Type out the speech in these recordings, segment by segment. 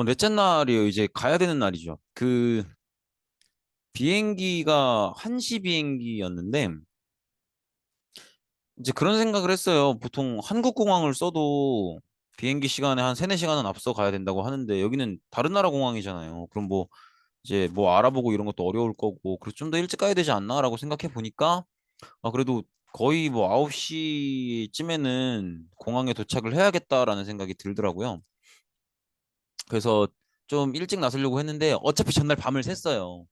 넷째 날이에요. 이제 가야 되는 날이죠. 비행기가 1시 비행기였는데, 이제 그런 생각을 했어요. 보통 한국 공항을 써도 비행기 시간에 한 3, 4시간은 앞서 가야 된다고 하는데, 여기는 다른 나라 공항이잖아요. 그럼 뭐, 이제 뭐 알아보고 이런 것도 어려울 거고, 그래서 좀 더 일찍 가야 되지 않나라고 생각해 보니까, 그래도 거의 뭐 9시쯤에는 공항에 도착을 해야겠다라는 생각이 들더라고요. 그래서 좀 일찍 나서려고 했는데, 어차피 전날 밤을 샜어요.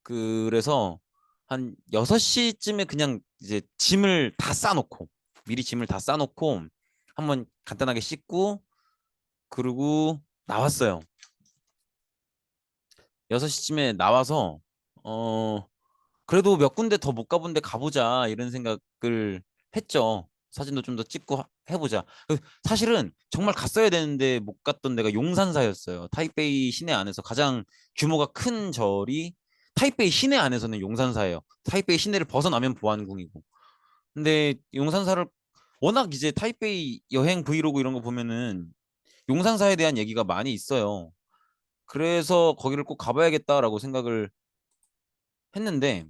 그래서 한 6시쯤에 그냥 이제 짐을 다 싸놓고 미리 짐을 다 싸놓고 한번 간단하게 씻고 그러고 나왔어요. 6시쯤에 나와서 어 그래도 몇 군데 더 못 가본 데 가보자 이런 생각을 했죠. 사진도 좀 더 찍고 해보자. 사실은 정말 갔어야 되는데 못 갔던 데가 용산사였어요. 타이베이 시내 안에서 가장 규모가 큰 절이 타이베이 시내 안에서는 용산사예요. 타이베이 시내를 벗어나면 보안궁이고. 근데 용산사를 워낙 이제 타이베이 여행 브이로그 이런 거 보면은 용산사에 대한 얘기가 많이 있어요. 그래서 거기를 꼭 가봐야겠다라고 생각을 했는데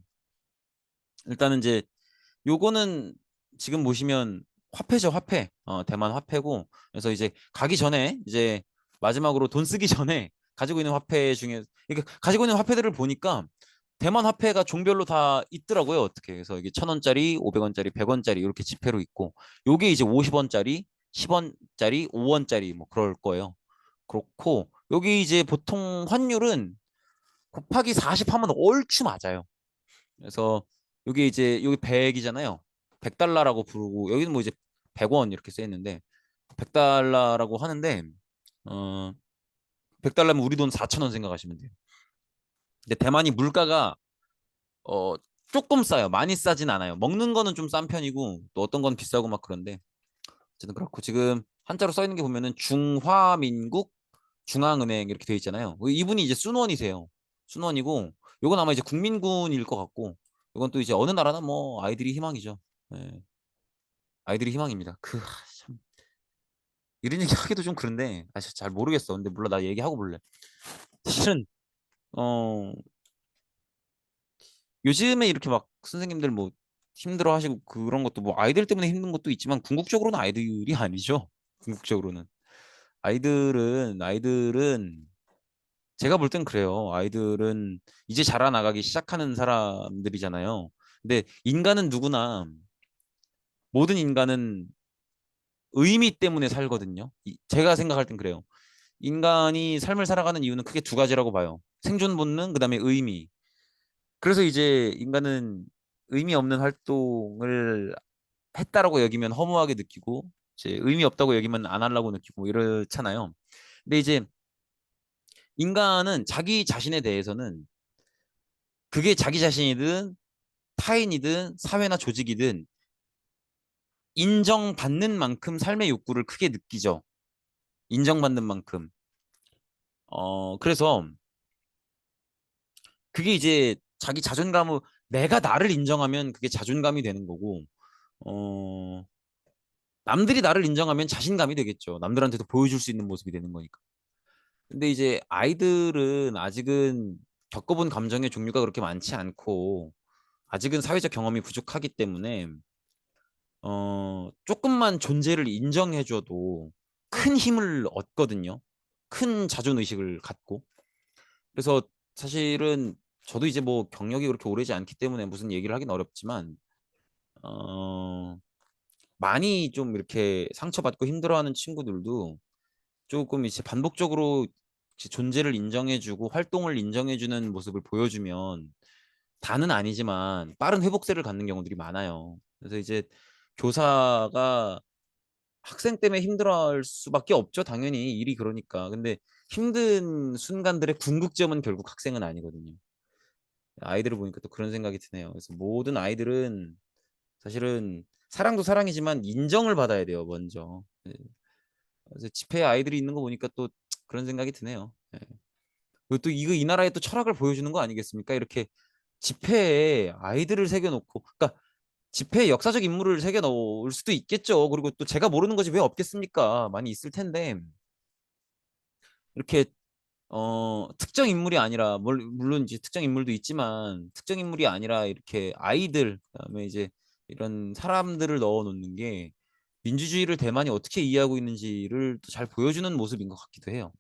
일단은 이제 요거는 지금 보시면 화폐죠, 화폐. 대만 화폐고. 그래서 이제 가기 전에 이제 마지막으로 돈 쓰기 전에 가지고 있는 화폐 중에 그러니까 가지고 있는 화폐들을 보니까 대만 화폐가 종별로 다 있더라고요. 어떻게. 그래서 이게 1,000원짜리, 500원짜리, 100원짜리 이렇게 지폐로 있고 요게 이제 50원짜리, 10원짜리, 5원짜리 뭐 그럴 거예요. 그렇고 여기 이제 보통 환율은 곱하기 40 하면 얼추 맞아요. 그래서 여기 이제 여기 100이잖아요. 100달러라고 부르고 여기는 뭐 이제 100원 이렇게 써 있는데 100달러라고 하는데 어 100달러면 우리 돈 4,000원 생각하시면 돼요. 근데 대만이 물가가 어 조금 싸요. 많이 싸진 않아요. 먹는 거는 좀 싼 편이고 또 어떤 건 비싸고 막 그런데 어쨌든 그렇고 지금 한자로 써 있는 게 보면은 중화민국 중앙은행 이렇게 돼 있잖아요. 이분이 이제 순원이세요. 순원이고 요건 아마 이제 국민군일 것 같고 이건 또 이제 어느 나라나 뭐 아이들이 희망이죠. 예, 아이들이 희망입니다. 참 이런 얘기 하기도 좀 그런데 사실 잘 모르겠어. 근데 몰라 나 얘기하고 볼래. 사실은 어 요즘에 이렇게 막 선생님들 뭐 힘들어 하시고 그런 것도 뭐 아이들 때문에 힘든 것도 있지만 궁극적으로는 아이들이 아니죠. 궁극적으로는 아이들은 제가 볼 땐 그래요. 아이들은 이제 자라나가기 시작하는 사람들이잖아요. 근데 인간은 누구나 모든 인간은 의미 때문에 살거든요. 제가 생각할 땐 그래요. 인간이 삶을 살아가는 이유는 크게 두 가지라고 봐요. 생존 본능, 그다음에 의미. 그래서 이제 인간은 의미 없는 활동을 했다라고 여기면 허무하게 느끼고 이제 의미 없다고 여기면 안 하려고 느끼고 뭐 이렇잖아요. 근데 이제 인간은 자기 자신에 대해서는 그게 자기 자신이든 타인이든 사회나 조직이든 인정받는 만큼 삶의 욕구를 크게 느끼죠. 인정받는 만큼. 그래서 그게 이제 자기 자존감을 내가 나를 인정하면 그게 자존감이 되는 거고, 어, 남들이 나를 인정하면 자신감이 되겠죠. 남들한테도 보여줄 수 있는 모습이 되는 거니까. 근데 이제 아이들은 아직은 겪어본 감정의 종류가 그렇게 많지 않고, 아직은 사회적 경험이 부족하기 때문에, 조금만 존재를 인정해줘도 큰 힘을 얻거든요. 큰 자존의식을 갖고. 그래서 사실은 저도 이제 뭐 경력이 그렇게 오래지 않기 때문에 무슨 얘기를 하긴 어렵지만, 어, 많이 좀 이렇게 상처받고 힘들어하는 친구들도 조금 이제 반복적으로 이제 존재를 인정해주고 활동을 인정해주는 모습을 보여주면 다는 아니지만 빠른 회복세를 갖는 경우들이 많아요. 그래서 이제 교사가 학생 때문에 힘들어할 수밖에 없죠. 당연히 일이 그러니까. 근데 힘든 순간들의 궁극점은 결국 학생은 아니거든요. 아이들을 보니까 또 그런 생각이 드네요. 그래서 모든 아이들은 사실은 사랑도 사랑이지만 인정을 받아야 돼요, 먼저. 네. 그래서 집회에 아이들이 있는 거 보니까 또 그런 생각이 드네요. 네. 그리고 또 이거 이 나라의 또 철학을 보여주는 거 아니겠습니까? 이렇게 집회에 아이들을 새겨놓고, 그러니까 집회에 역사적 인물을 새겨놓을 수도 있겠죠. 그리고 또 제가 모르는 것이 왜 없겠습니까? 많이 있을 텐데 이렇게 특정 인물이 아니라, 물론 이제 특정 인물도 있지만, 특정 인물이 아니라 이렇게 아이들, 그다음에 이제 이런 사람들을 넣어 놓는 게 민주주의를 대만이 어떻게 이해하고 있는지를 또 잘 보여주는 모습인 것 같기도 해요.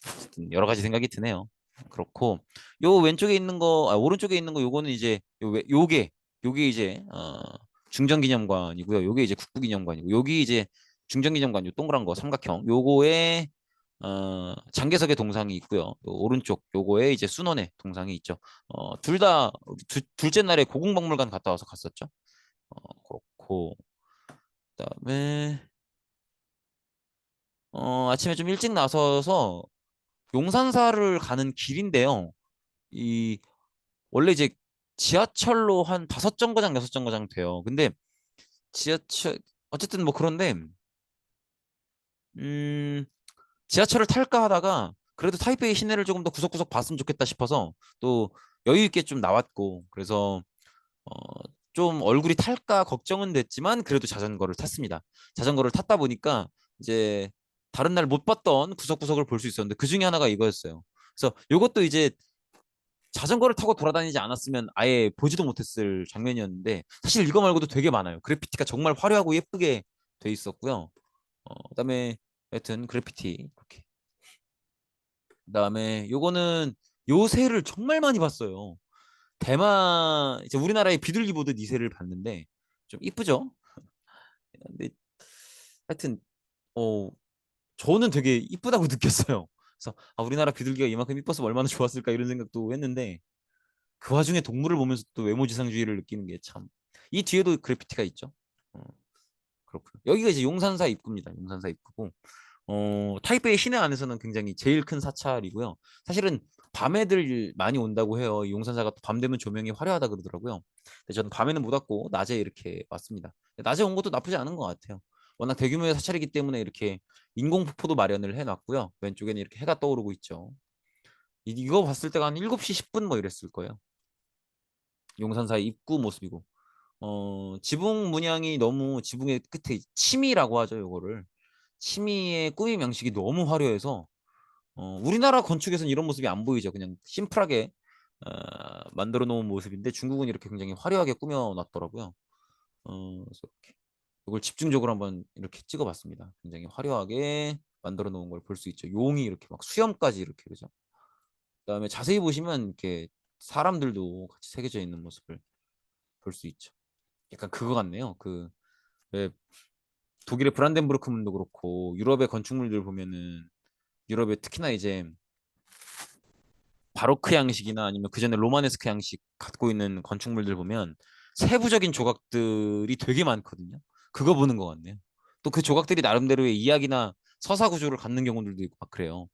어쨌든 여러 가지 생각이 드네요. 그렇고, 요 왼쪽에 있는 거, 오른쪽에 있는 거, 요거는 이제, 요게 이제, 중정기념관이고요. 요게 이제 국부기념관이고, 여기 이제 중정기념관, 요 동그란 거, 삼각형, 요거에 장개석의 동상이 있고요. 또 오른쪽 요거에 이제 순원의 동상이 있죠. 둘 다 둘째 날에 고궁박물관 갔다 와서 갔었죠. 그렇고 그다음에 아침에 좀 일찍 나서서 용산사를 가는 길인데요. 이 원래 이제 지하철로 한 5정거장 6정거장 돼요. 근데 지하철 어쨌든 뭐 그런데 음 지하철을 탈까 하다가 그래도 타이베이 시내를 조금 더 구석구석 봤으면 좋겠다 싶어서 또 여유 있게 좀 나왔고 그래서 어, 좀 얼굴이 탈까 걱정은 됐지만 그래도 자전거를 탔습니다. 자전거를 탔다 보니까 이제 다른 날 못 봤던 구석구석을 볼 수 있었는데 그 중에 하나가 이거였어요. 그래서 이것도 이제 자전거를 타고 돌아다니지 않았으면 아예 보지도 못했을 장면이었는데 사실 이거 말고도 되게 많아요. 그래피티가 정말 화려하고 예쁘게 돼 있었고요. 그다음에 여튼 그래피티 이렇게. 그다음에 요거는 요새를 정말 많이 봤어요. 대만 이제 우리나라의 비둘기 보듯 이새를 봤는데 좀 이쁘죠? 근데 하여튼 어 저는 되게 이쁘다고 느꼈어요. 그래서 우리나라 비둘기가 이만큼 이뻤으면 얼마나 좋았을까 이런 생각도 했는데 그 와중에 동물을 보면서 또 외모지상주의를 느끼는 게 참. 이 뒤에도 그래피티가 있죠. 어, 그렇군요. 여기가 이제 용산사 입구입니다. 용산사 입구고 타이베이 시내 안에서는 굉장히 제일 큰 사찰이고요. 사실은 밤에들 많이 온다고 해요. 이 용산사가 또밤 되면 조명이 화려하다 그러더라고요. 근데 저는 밤에는 못 왔고 낮에 이렇게 왔습니다. 낮에 온 것도 나쁘지 않은 것 같아요. 워낙 대규모의 사찰이기 때문에 이렇게 인공폭포도 마련을 해놨고요. 왼쪽에는 이렇게 해가 떠오르고 있죠. 이거 봤을 때가 한 7시 10분 뭐 이랬을 거예요. 용산사 입구 모습이고. 지붕 문양이 너무 지붕의 끝에 치미라고 하죠, 요거를. 치미의 꾸밈 양식이 너무 화려해서 우리나라 건축에서는 이런 모습이 안 보이죠. 그냥 심플하게 만들어 놓은 모습인데 중국은 이렇게 굉장히 화려하게 꾸며 놨더라고요. 그래서 이렇게 이걸 집중적으로 한번 이렇게 찍어봤습니다. 굉장히 화려하게 만들어 놓은 걸 볼 수 있죠. 용이 이렇게 막 수염까지 이렇게 그죠. 그다음에 자세히 보시면 이렇게 사람들도 같이 새겨져 있는 모습을 볼 수 있죠. 약간 그거 같네요. 왜 독일의 브란덴부르크 문도 그렇고 유럽의 건축물들 보면은 유럽의 특히나 이제 바로크 양식이나 아니면 그전에 로마네스크 양식 갖고 있는 건축물들 보면 세부적인 조각들이 되게 많거든요. 그거 보는 것 같네요. 또 그 조각들이 나름대로의 이야기나 서사 구조를 갖는 경우들도 있고 막 그래요.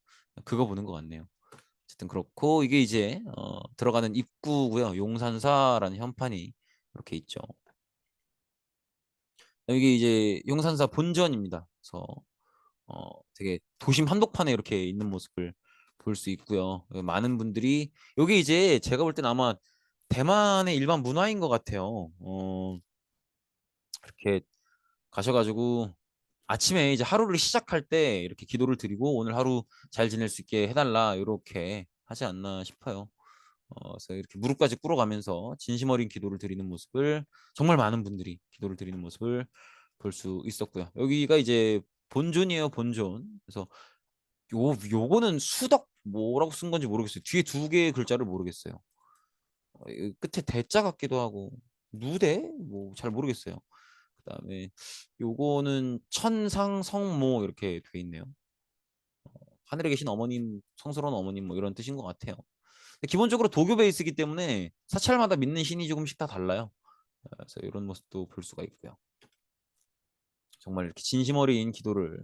그거 보는 것 같네요. 어쨌든 그렇고 이게 이제 들어가는 입구고요. 용산사라는 현판이 이렇게 있죠. 이게 이제 용산사 본전입니다. 그래서 되게 도심 한복판에 이렇게 있는 모습을 볼 수 있고요. 많은 분들이 여기 이제 제가 볼 땐 아마 대만의 일반 문화인 것 같아요. 이렇게 가셔가지고 아침에 이제 하루를 시작할 때 이렇게 기도를 드리고 오늘 하루 잘 지낼 수 있게 해달라 이렇게 하지 않나 싶어요. 그래서 이렇게 무릎까지 꿇어가면서 진심 어린 기도를 드리는 모습을 정말 많은 분들이 기도를 드리는 모습을 볼 수 있었고요. 여기가 이제 본존이에요, 본존. 그래서 요거는 수덕 뭐라고 쓴 건지 모르겠어요. 뒤에 두 개의 글자를 모르겠어요. 이 끝에 대자 같기도 하고 누대 뭐 잘 모르겠어요. 그다음에 요거는 천상 성모 이렇게 돼 있네요. 하늘에 계신 어머님, 성스러운 어머님 뭐 이런 뜻인 것 같아요. 근데 기본적으로 도교 베이스이기 때문에 사찰마다 믿는 신이 조금씩 다 달라요. 그래서 이런 모습도 볼 수가 있고요. 정말 이렇게 진심 어린 기도를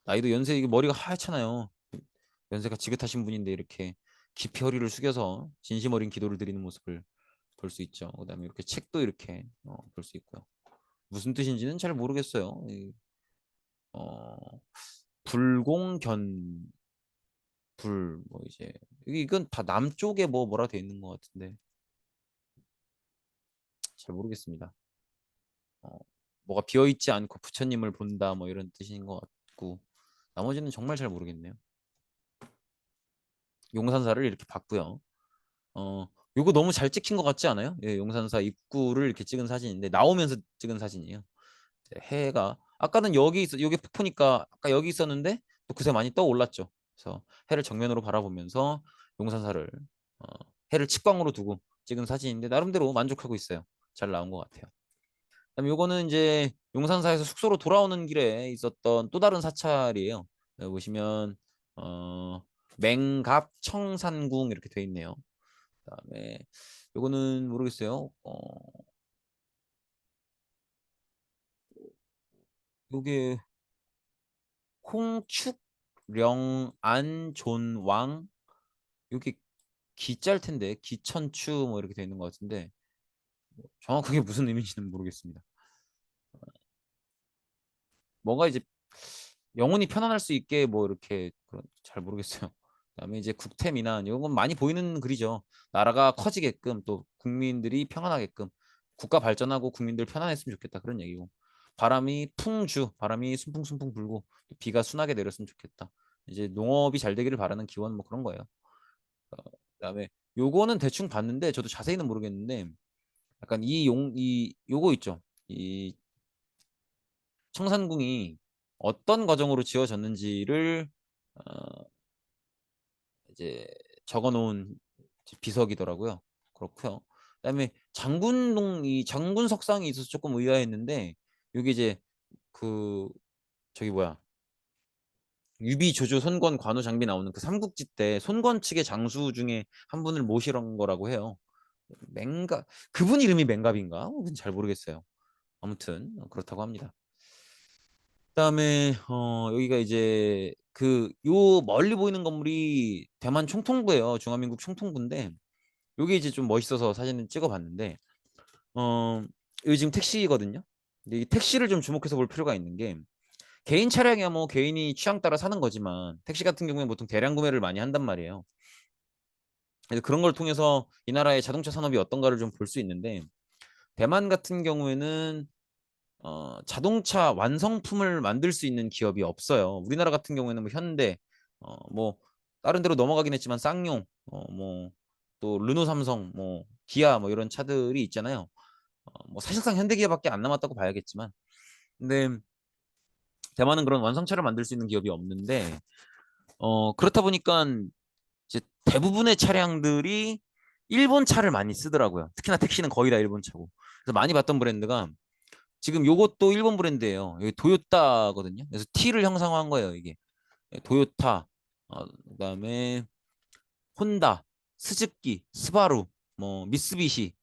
나이도 연세 이게 머리가 하얗잖아요. 연세가 지긋하신 분인데 이렇게 깊이 허리를 숙여서 진심 어린 기도를 드리는 모습을 볼 수 있죠. 그다음에 이렇게 책도 이렇게 볼 수 있고요. 무슨 뜻인지는 잘 모르겠어요. 어, 불공견 불 뭐 이제 이건 다 남쪽에 뭐라 돼 있는 것 같은데 잘 모르겠습니다. 뭐가 비어 있지 않고 부처님을 본다 뭐 이런 뜻인 것 같고 나머지는 정말 잘 모르겠네요. 용산사를 이렇게 봤고요. 어, 요거 너무 잘 찍힌 것 같지 않아요? 예, 용산사 입구를 이렇게 찍은 사진인데 나오면서 찍은 사진이에요. 이제 해가 아까는 여기 폭포니까 아까 여기 있었는데 또 그새 많이 떠올랐죠. 그래서 해를 정면으로 바라보면서 용산사를 어, 해를 측광으로 두고 찍은 사진인데 나름대로 만족하고 있어요. 잘 나온 것 같아요. 그다음에 요거는 이제 용산사에서 숙소로 돌아오는 길에 있었던 또 다른 사찰이에요. 여기 보시면 어, 맹갑 청산궁 이렇게 돼 있네요. 그다음에 요거는 모르겠어요. 요게 홍축 령안존왕 요게 기짤 텐데 기천추 뭐 이렇게 돼 있는 것 같은데 정확하게 무슨 의미인지는 모르겠습니다. 뭔가 이제 영혼이 편안할 수 있게 뭐 이렇게 잘 모르겠어요. 그다음에 이제 국태민안 이런 건 많이 보이는 글이죠. 나라가 커지게끔 또 국민들이 평안하게끔 국가 발전하고 국민들 편안했으면 좋겠다 그런 얘기고 바람이 풍주 바람이 순풍순풍 불고 비가 순하게 내렸으면 좋겠다. 이제 농업이 잘 되기를 바라는 기원 뭐 그런 거예요. 어, 그다음에 요거는 대충 봤는데 저도 자세히는 모르겠는데 약간 이 요거 있죠. 이 청산궁이 어떤 과정으로 지어졌는지를 어, 이제 적어놓은 비석이더라고요. 그렇고요. 그다음에 장군동 이 장군 석상이 있어서 조금 의아했는데 여기 이제 그 저기 뭐야 유비 조조 손권 관우 장비 나오는 그 삼국지 때 손권 측의 장수 중에 한 분을 모시는 거라고 해요. 맹갑 그분 이름이 맹갑인가? 그건 잘 모르겠어요. 아무튼 그렇다고 합니다. 그다음에 여기가 이제 그 요 멀리 보이는 건물이 대만 총통부예요. 중화민국 총통부인데 요게 이제 좀 멋있어서 사진을 찍어봤는데 여기 지금 택시거든요. 근데 이 택시를 좀 주목해서 볼 필요가 있는 게 개인 차량이야 뭐 개인이 취향 따라 사는 거지만 택시 같은 경우에 보통 대량 구매를 많이 한단 말이에요. 그래서 그런 걸 통해서 이 나라의 자동차 산업이 어떤가를 좀 볼 수 있는데 대만 같은 경우에는 자동차 완성품을 만들 수 있는 기업이 없어요. 우리나라 같은 경우에는 뭐 현대, 뭐 다른 데로 넘어가긴 했지만 쌍용, 뭐 또 르노 삼성, 뭐 기아 뭐 이런 차들이 있잖아요. 뭐 사실상 현대기아밖에 안 남았다고 봐야겠지만, 근데 대만은 그런 완성차를 만들 수 있는 기업이 없는데, 그렇다 보니까 이제 대부분의 차량들이 일본 차를 많이 쓰더라고요. 특히나 택시는 거의 다 일본 차고. 그래서 많이 봤던 브랜드가 지금 요것도 일본 브랜드예요. 여기 도요타거든요. 그래서 T를 형상화한 거예요, 이게. 도요타, 그다음에 혼다, 스즈키, 스바루, 뭐 미쓰비시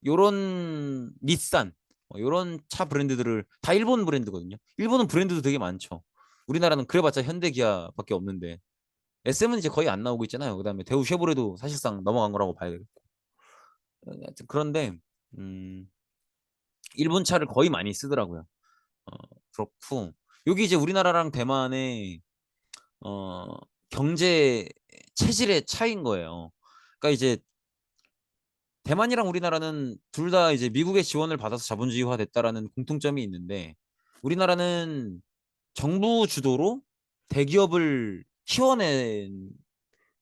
요런 닛산 요런 차 브랜드들을 다 일본 브랜드거든요. 일본은 브랜드도 되게 많죠. 우리나라는 그래봤자 현대 기아밖에 없는데 SM은 이제 거의 안 나오고 있잖아요. 그다음에 대우 쉐보레도 사실상 넘어간 거라고 봐야 되겠고. 하여튼 그런데 음, 일본 차를 거의 많이 쓰더라고요. 어, 그렇고 여기 이제 우리나라랑 대만의 어, 경제 체질의 차이인 거예요. 그러니까 이제 대만이랑 우리나라는 둘 다 이제 미국의 지원을 받아서 자본주의화 됐다라는 공통점이 있는데 우리나라는 정부 주도로 대기업을 키워낸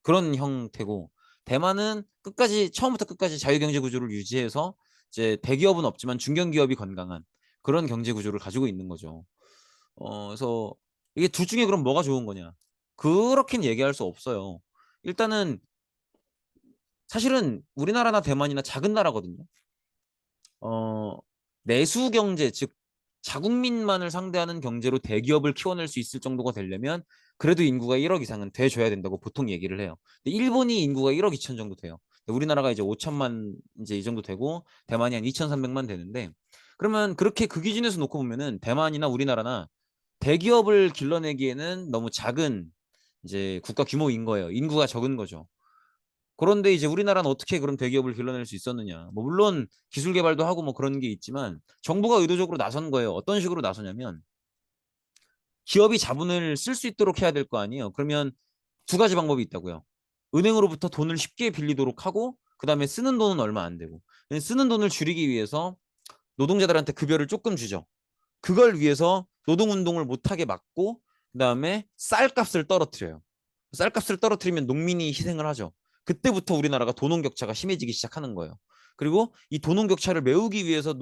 그런 형태고 대만은 끝까지 처음부터 끝까지 자유경제 구조를 유지해서 이제 대기업은 없지만 중견기업이 건강한 그런 경제 구조를 가지고 있는 거죠. 그래서 이게 둘 중에 그럼 뭐가 좋은 거냐? 그렇게는 얘기할 수 없어요. 일단은 사실은 우리나라나 대만이나 작은 나라거든요. 어, 내수 경제, 즉 자국민만을 상대하는 경제로 대기업을 키워낼 수 있을 정도가 되려면 그래도 인구가 1억 이상은 돼줘야 된다고 보통 얘기를 해요. 근데 일본이 인구가 1억 2천 정도 돼요. 근데 우리나라가 이제 5천만 이제 이 정도 되고 대만이 한 2,300만 되는데 그러면 그렇게 그 기준에서 놓고 보면은 대만이나 우리나라나 대기업을 길러내기에는 너무 작은 이제 국가 규모인 거예요. 인구가 적은 거죠. 그런데 이제 우리나라는 어떻게 그런 대기업을 길러낼 수 있었느냐? 뭐 물론 기술 개발도 하고 뭐 그런 게 있지만 정부가 의도적으로 나선 거예요. 어떤 식으로 나서냐면 기업이 자본을 쓸 수 있도록 해야 될 거 아니에요. 그러면 두 가지 방법이 있다고요. 은행으로부터 돈을 쉽게 빌리도록 하고 그다음에 쓰는 돈은 얼마 안 되고 쓰는 돈을 줄이기 위해서 노동자들한테 급여를 조금 주죠. 그걸 위해서 노동운동을 못하게 막고 그다음에 쌀값을 떨어뜨려요. 쌀값을 떨어뜨리면 농민이 희생을 하죠. 그때부터 우리나라가 도농 격차가 심해지기 시작하는 거예요. 그리고 이 도농 격차를 메우기 위해서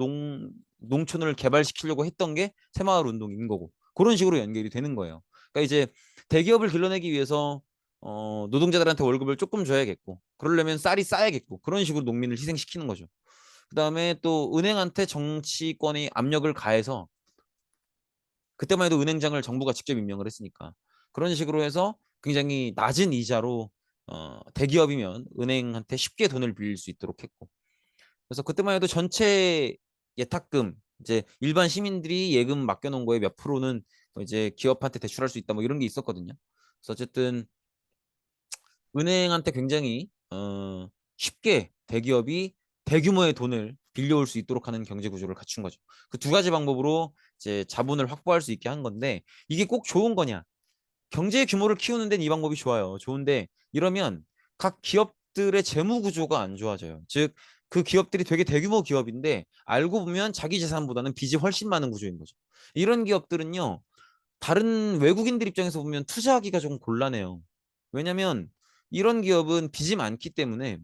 농촌을 개발시키려고 했던 게 새마을 운동인 거고 그런 식으로 연결이 되는 거예요. 그러니까 이제 대기업을 길러내기 위해서 노동자들한테 월급을 조금 줘야겠고 그러려면 쌀이 싸야겠고 그런 식으로 농민을 희생시키는 거죠. 그다음에 또 은행한테 정치권이 압력을 가해서 그때만 해도 은행장을 정부가 직접 임명을 했으니까 그런 식으로 해서 굉장히 낮은 이자로 대기업이면 은행한테 쉽게 돈을 빌릴 수 있도록 했고 그래서 그때만 해도 전체 예탁금 이제 일반 시민들이 예금 맡겨놓은 거에 몇 프로는 이제 기업한테 대출할 수 있다 뭐 이런 게 있었거든요. 그래서 어쨌든 은행한테 굉장히 쉽게 대기업이 대규모의 돈을 빌려올 수 있도록 하는 경제 구조를 갖춘 거죠. 그 두 가지 방법으로 이제 자본을 확보할 수 있게 한 건데 이게 꼭 좋은 거냐? 경제 규모를 키우는 데는 이 방법이 좋아요. 좋은데 이러면 각 기업들의 재무 구조가 안 좋아져요. 즉 그 기업들이 되게 대규모 기업인데 알고 보면 자기 재산보다는 빚이 훨씬 많은 구조인 거죠. 이런 기업들은요. 다른 외국인들 입장에서 보면 투자하기가 좀 곤란해요. 왜냐면 이런 기업은 빚이 많기 때문에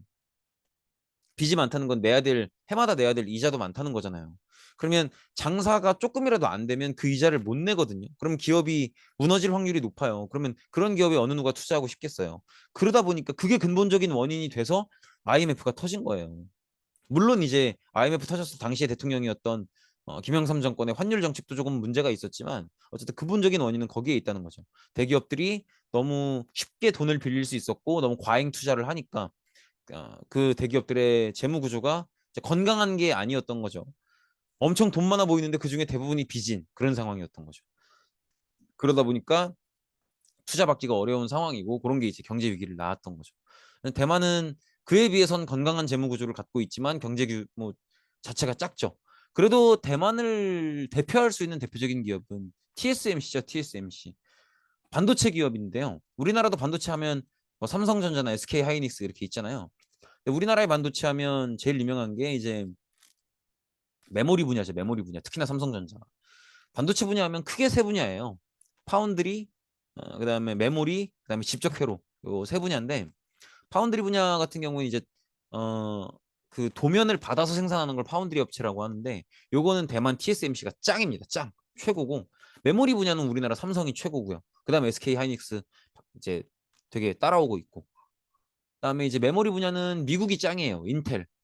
빚이 많다는 건 내야 될 해마다 내야 될 이자도 많다는 거잖아요. 그러면 장사가 조금이라도 안 되면 그 이자를 못 내거든요. 그럼 기업이 무너질 확률이 높아요. 그러면 그런 기업에 어느 누가 투자하고 싶겠어요. 그러다 보니까 그게 근본적인 원인이 돼서 IMF가 터진 거예요. 물론 이제 IMF 터졌을 당시에 대통령이었던 김영삼 정권의 환율 정책도 조금 문제가 있었지만 어쨌든 근본적인 원인은 거기에 있다는 거죠. 대기업들이 너무 쉽게 돈을 빌릴 수 있었고 너무 과잉 투자를 하니까 그 대기업들의 재무 구조가 건강한 게 아니었던 거죠. 엄청 돈 많아 보이는데 그중에 대부분이 빚인 그런 상황이었던 거죠. 그러다 보니까 투자 받기가 어려운 상황이고 그런 게 이제 경제 위기를 낳았던 거죠. 대만은 그에 비해선 건강한 재무 구조를 갖고 있지만 경제 규모 자체가 작죠. 그래도 대만을 대표할 수 있는 대표적인 기업은 TSMC죠. TSMC. 반도체 기업인데요. 우리나라도 반도체 하면 뭐 삼성전자나 SK 하이닉스 이렇게 있잖아요. 우리나라의 반도체 하면 제일 유명한 게 이제 메모리 분야죠. 메모리 분야. 특히나 삼성전자. 반도체 분야 하면 크게 세 분야예요. 파운드리, 그다음에 메모리, 그다음에 집적 회로. 요 세 분야인데 파운드리 분야 같은 경우는 이제 어, 그 도면을 받아서 생산하는 걸 파운드리 업체라고 하는데 요거는 대만 TSMC가 짱입니다. 짱. 최고고 메모리 분야는 우리나라 삼성이 최고고요. 그다음에 SK 하이닉스 이제 되게 따라오고 있고 그다음에 이제 메모리 분야는 미국이 짱이에요.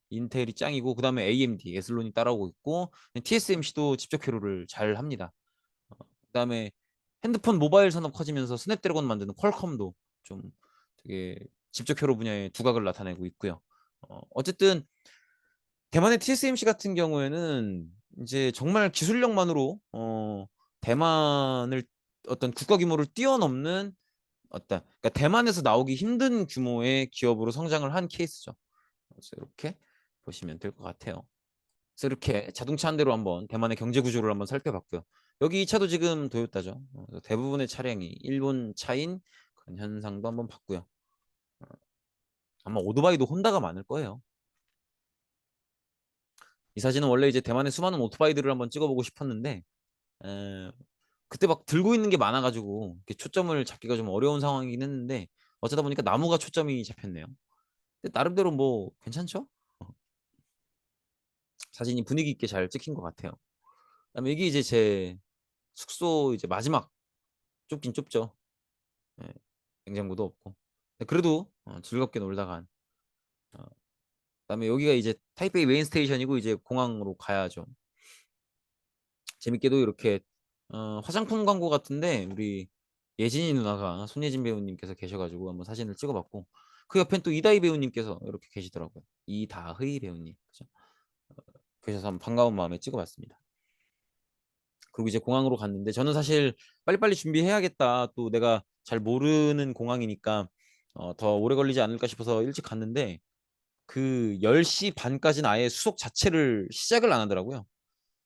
인텔이 짱이고 그다음에 AMD, 에슬론이 따라오고 있고 TSMC도 집적 회로를 잘 합니다. 그다음에 핸드폰 모바일 산업 커지면서 스냅드래곤 만드는 퀄컴도 좀 되게 집적 회로 분야의 두각을 나타내고 있고요. 어쨌든 대만의 TSMC 같은 경우에는 이제 정말 기술력만으로 대만을 어떤 국가 규모를 뛰어넘는 어떤 그러니까 대만에서 나오기 힘든 규모의 기업으로 성장을 한 케이스죠. 그래서 이렇게 보시면 될 것 같아요. 그래서 이렇게 자동차 한 대로 한번 대만의 경제 구조를 한번 살펴봤고요. 여기 이 차도 지금 도요타죠. 그래서 대부분의 차량이 일본 차인 그런 현상도 한번 봤고요. 아마 오토바이도 혼다가 많을 거예요. 이 사진은 원래 이제 대만의 수많은 오토바이들을 한번 찍어보고 싶었는데 에, 그때 막 들고 있는 게 많아가지고 이렇게 초점을 잡기가 좀 어려운 상황이긴 했는데 어쩌다 보니까 나무가 초점이 잡혔네요. 근데 나름대로 뭐 괜찮죠? 사진이 분위기 있게 잘 찍힌 것 같아요. 그다음에 이게 이제 제 숙소 이제 마지막 좁긴 좁죠. 예, 냉장고도 없고. 근데 그래도 즐겁게 놀다 간. 어, 그다음에 여기가 이제 타이베이 메인 스테이션이고 이제 공항으로 가야죠. 재밌게도 이렇게 화장품 광고 같은데 우리 예진이 누나가 손예진 배우님께서 계셔가지고 한번 사진을 찍어봤고 그 옆엔 또 이다희 배우님께서 이렇게 계시더라고요. 이다희 배우님. 그죠? 그래서 한번 반가운 마음에 찍어봤습니다. 그리고 이제 공항으로 갔는데 저는 사실 빨리빨리 준비해야겠다. 또 내가 잘 모르는 공항이니까 더 오래 걸리지 않을까 싶어서 일찍 갔는데 그 10시 반까지는 아예 수속 자체를 시작을 안 하더라고요.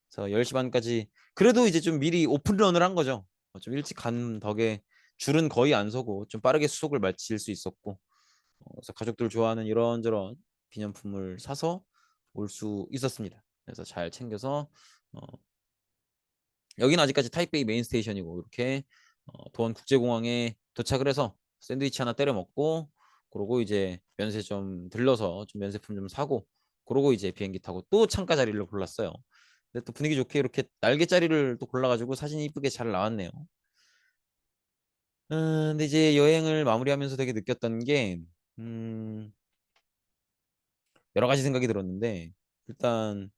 그래서 10시 반까지 그래도 이제 좀 미리 오픈런을 한 거죠. 좀 일찍 간 덕에 줄은 거의 안 서고 좀 빠르게 수속을 마칠 수 있었고 그래서 가족들 좋아하는 이런저런 기념품을 사서 올 수 있었습니다. 그래서 잘 챙겨서 어, 여기는 아직까지 타이베이 메인 스테이션이고 이렇게 도원 국제공항에 도착을 해서 샌드위치 하나 때려 먹고 그러고 이제 면세점 들러서 좀 면세품 좀 사고 그러고 이제 비행기 타고 또 창가 자리를 골랐어요. 근데 또 분위기 좋게 이렇게 날개 자리를 또 골라가지고 사진이 이쁘게 잘 나왔네요. 근데 이제 여행을 마무리하면서 되게 느꼈던 게 음, 여러 가지 생각이 들었는데 일단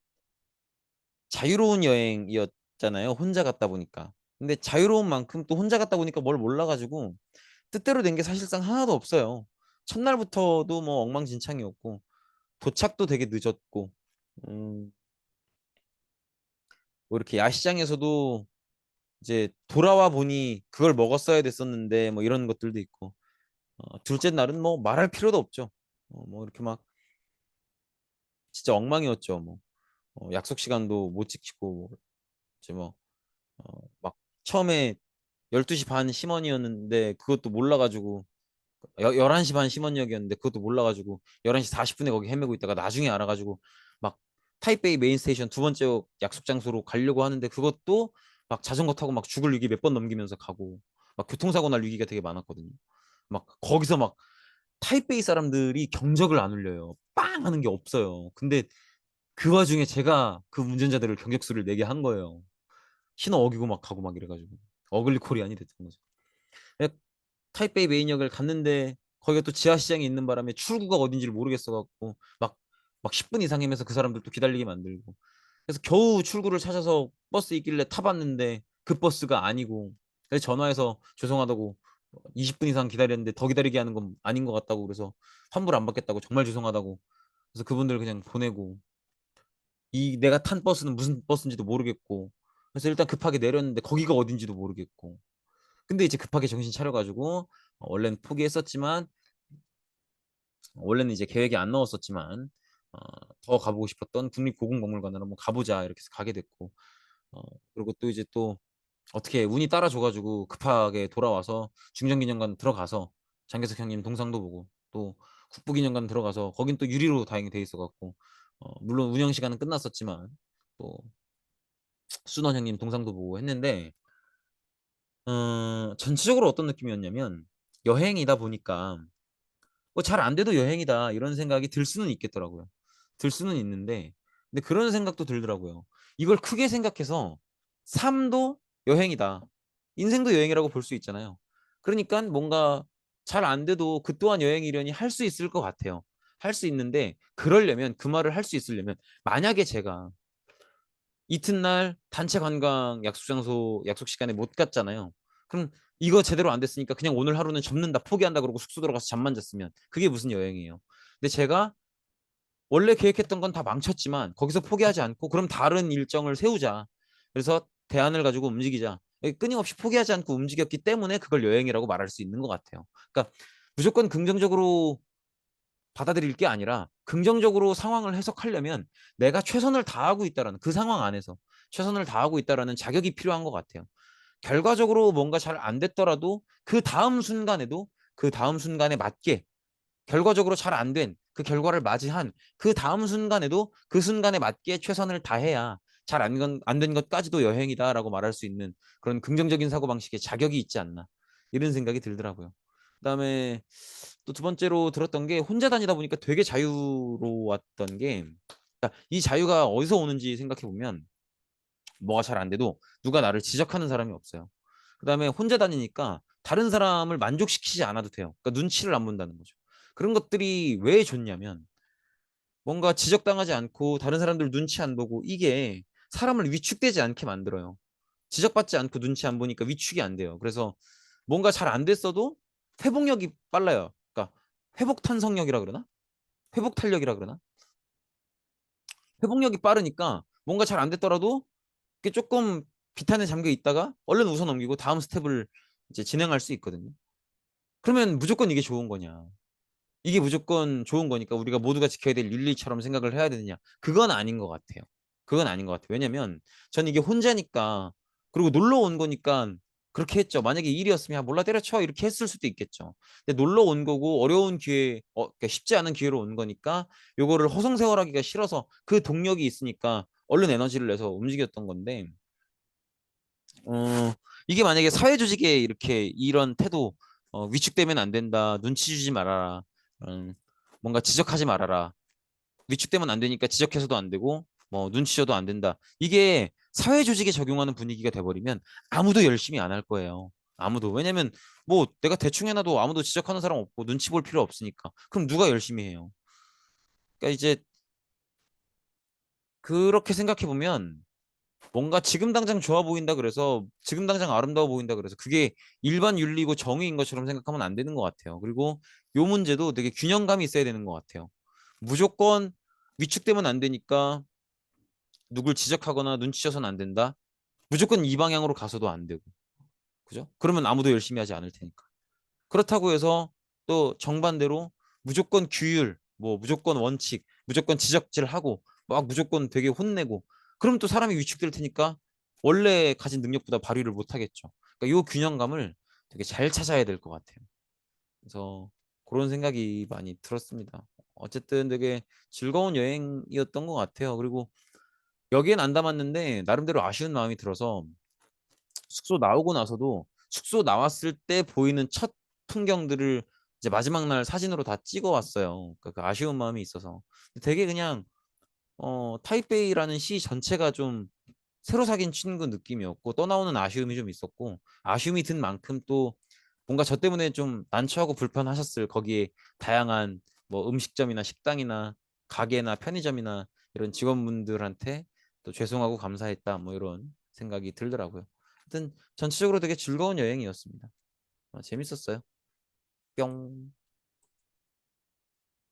자유로운 여행이었잖아요. 혼자 갔다 보니까. 근데 자유로운 만큼 또 혼자 갔다 보니까 뭘 몰라가지고 뜻대로 된 게 사실상 하나도 없어요. 첫날부터도 뭐 엉망진창이었고 도착도 되게 늦었고 뭐 이렇게 야시장에서도 이제 돌아와 보니 그걸 먹었어야 됐었는데 뭐 이런 것들도 있고 둘째 날은 뭐 말할 필요도 없죠. 뭐 이렇게 막 진짜 엉망이었죠. 뭐 약속 시간도 못 지키고 뭐 이제 막 처음에 12시 반 심원이었는데 그것도 몰라가지고 11시 반 심원역이었는데 그것도 몰라가지고 11시 40분에 거기 헤매고 있다가 나중에 알아가지고 막 타이베이 메인 스테이션 두 번째 약속 장소로 가려고 하는데 그것도 막 자전거 타고 막 죽을 위기 몇 번 넘기면서 가고 막 교통사고 날 위기가 되게 많았거든요. 막 거기서 막 타이베이 사람들이 경적을 안 울려요. 빵 하는 게 없어요. 근데 그 와중에 제가 그 운전자들을 경적소리를 내게 한 거예요. 신호 어기고 막 가고 막 이래가지고 어글리 코리안이 됐던 거죠. 타이베이 메인역을 갔는데 거기가 또 지하시장이 있는 바람에 출구가 어딘지를 모르겠어 갖고 막 10분 이상 헤매서 그 사람들 또 기다리게 만들고 그래서 겨우 출구를 찾아서 버스 있길래 타봤는데 그 버스가 아니고 그래서 전화해서 죄송하다고 20분 이상 기다렸는데 더 기다리게 하는 건 아닌 것 같다고 그래서 환불 안 받겠다고 정말 죄송하다고 그래서 그분들 그냥 보내고 이 내가 탄 버스는 무슨 버스인지도 모르겠고 그래서 일단 급하게 내렸는데 거기가 어딘지도 모르겠고 근데 이제 급하게 정신 차려가지고 원래는 포기했었지만 원래는 이제 계획에 안 넣었었지만 어, 더 가보고 싶었던 국립고궁박물관을 한번 가보자 이렇게 해서 가게 됐고 어, 그리고 또 이제 또 어떻게 운이 따라줘가지고 급하게 돌아와서 중정기념관 들어가서 장개석 형님 동상도 보고 또 국부기념관 들어가서 거긴 또 유리로 다행히 돼 있어갖고 물론 운영 시간은 끝났었지만 또 순원 형님 동상도 보고 했는데 전체적으로 어떤 느낌이었냐면 여행이다 보니까 뭐 잘 안 돼도 여행이다 이런 생각이 들 수는 있겠더라고요. 들 수는 있는데 근데 그런 생각도 들더라고요. 이걸 크게 생각해서 삶도 여행이다. 인생도 여행이라고 볼 수 있잖아요. 그러니까 뭔가 잘 안 돼도 그 또한 여행이려니 할 수 있을 것 같아요. 할 수 있는데 그러려면 그 말을 할 수 있으려면 만약에 제가 이튿날 단체 관광 약속 장소 약속 시간에 못 갔잖아요. 그럼 이거 제대로 안 됐으니까 그냥 오늘 하루는 접는다 포기한다 그러고 숙소 들어가서 잠만 잤으면 그게 무슨 여행이에요. 근데 제가 원래 계획했던 건 다 망쳤지만 거기서 포기하지 않고 그럼 다른 일정을 세우자. 그래서 대안을 가지고 움직이자. 끊임없이 포기하지 않고 움직였기 때문에 그걸 여행이라고 말할 수 있는 것 같아요. 그러니까 무조건 긍정적으로 받아들일 게 아니라 긍정적으로 상황을 해석하려면 내가 최선을 다하고 있다라는 그 상황 안에서 최선을 다하고 있다라는 자격이 필요한 것 같아요. 결과적으로 뭔가 잘 안 됐더라도 그 다음 순간에도 그 다음 순간에 맞게 결과적으로 잘 안 된 그 결과를 맞이한 그 다음 순간에도 그 순간에 맞게 최선을 다해야 잘 안 된 것까지도 여행이다라고 말할 수 있는 그런 긍정적인 사고방식의 자격이 있지 않나 이런 생각이 들더라고요. 그다음에 또 두 번째로 들었던 게 혼자 다니다 보니까 되게 자유로웠던 게 그러니까 이 자유가 어디서 오는지 생각해 보면 뭐가 잘 안 돼도 누가 나를 지적하는 사람이 없어요. 그다음에 혼자 다니니까 다른 사람을 만족시키지 않아도 돼요. 그러니까 눈치를 안 본다는 거죠. 그런 것들이 왜 좋냐면 뭔가 지적당하지 않고 다른 사람들 눈치 안 보고 이게 사람을 위축되지 않게 만들어요. 지적받지 않고 눈치 안 보니까 위축이 안 돼요. 그래서 뭔가 잘 안 됐어도 회복력이 빨라요. 그러니까 회복 탄성력이라 그러나? 회복 탄력이라 그러나? 회복력이 빠르니까 뭔가 잘 안 됐더라도 이게 조금 비탄에 잠겨 있다가 얼른 웃어 넘기고 다음 스텝을 이제 진행할 수 있거든요. 그러면 무조건 이게 좋은 거냐? 이게 무조건 좋은 거니까 우리가 모두가 지켜야 될 윤리처럼 생각을 해야 되느냐? 그건 아닌 것 같아요. 그건 아닌 것 같아요. 왜냐면 전 이게 혼자니까 그리고 놀러 온 거니까 그렇게 했죠. 만약에 일이었으면 야, 몰라 때려쳐 이렇게 했을 수도 있겠죠. 근데 놀러 온 거고 어려운 기회, 그러니까 쉽지 않은 기회로 온 거니까 요거를 허송세월하기가 싫어서 그 동력이 있으니까 얼른 에너지를 내서 움직였던 건데 어, 이게 만약에 사회 조직에 이렇게 이런 태도 위축되면 안 된다. 눈치 주지 말아라. 뭔가 지적하지 말아라. 위축되면 안 되니까 지적해서도 안 되고 뭐 눈치 줘도 안 된다. 이게 사회 조직에 적용하는 분위기가 돼버리면 아무도 열심히 안 할 거예요. 아무도. 왜냐면 뭐 내가 대충 해놔도 아무도 지적하는 사람 없고 눈치 볼 필요 없으니까. 그럼 누가 열심히 해요? 그러니까 이제 그렇게 생각해 보면 뭔가 지금 당장 좋아 보인다 그래서 지금 당장 아름다워 보인다 그래서 그게 일반 윤리고 정의인 것처럼 생각하면 안 되는 것 같아요. 그리고 요 문제도 되게 균형감이 있어야 되는 것 같아요. 무조건 위축되면 안 되니까 누굴 지적하거나 눈치쳐서는 안 된다. 무조건 이 방향으로 가서도 안 되고. 그죠? 그러면 아무도 열심히 하지 않을 테니까. 그렇다고 해서 또 정반대로 무조건 규율, 뭐 무조건 원칙, 무조건 지적질하고 막 무조건 되게 혼내고 그럼 또 사람이 위축될 테니까 원래 가진 능력보다 발휘를 못 하겠죠. 그러니까 이 균형감을 되게 잘 찾아야 될 것 같아요. 그래서 그런 생각이 많이 들었습니다. 어쨌든 되게 즐거운 여행이었던 것 같아요. 그리고 여기엔 안 담았는데 나름대로 아쉬운 마음이 들어서 숙소 나오고 나서도 숙소 나왔을 때 보이는 첫 풍경들을 이제 마지막 날 사진으로 다 찍어 왔어요. 그러니까 그 아쉬운 마음이 있어서 되게 그냥 타이베이라는 시 전체가 좀 새로 사귄 친구 느낌이었고 떠나오는 아쉬움이 좀 있었고 아쉬움이 든 만큼 또 뭔가 저 때문에 좀 난처하고 불편하셨을 거기에 다양한 뭐 음식점이나 식당이나 가게나 편의점이나 이런 직원분들한테 또 죄송하고 감사했다 뭐 이런 생각이 들더라고요. 하여튼 전체적으로 되게 즐거운 여행이었습니다. 재밌었어요. 뿅.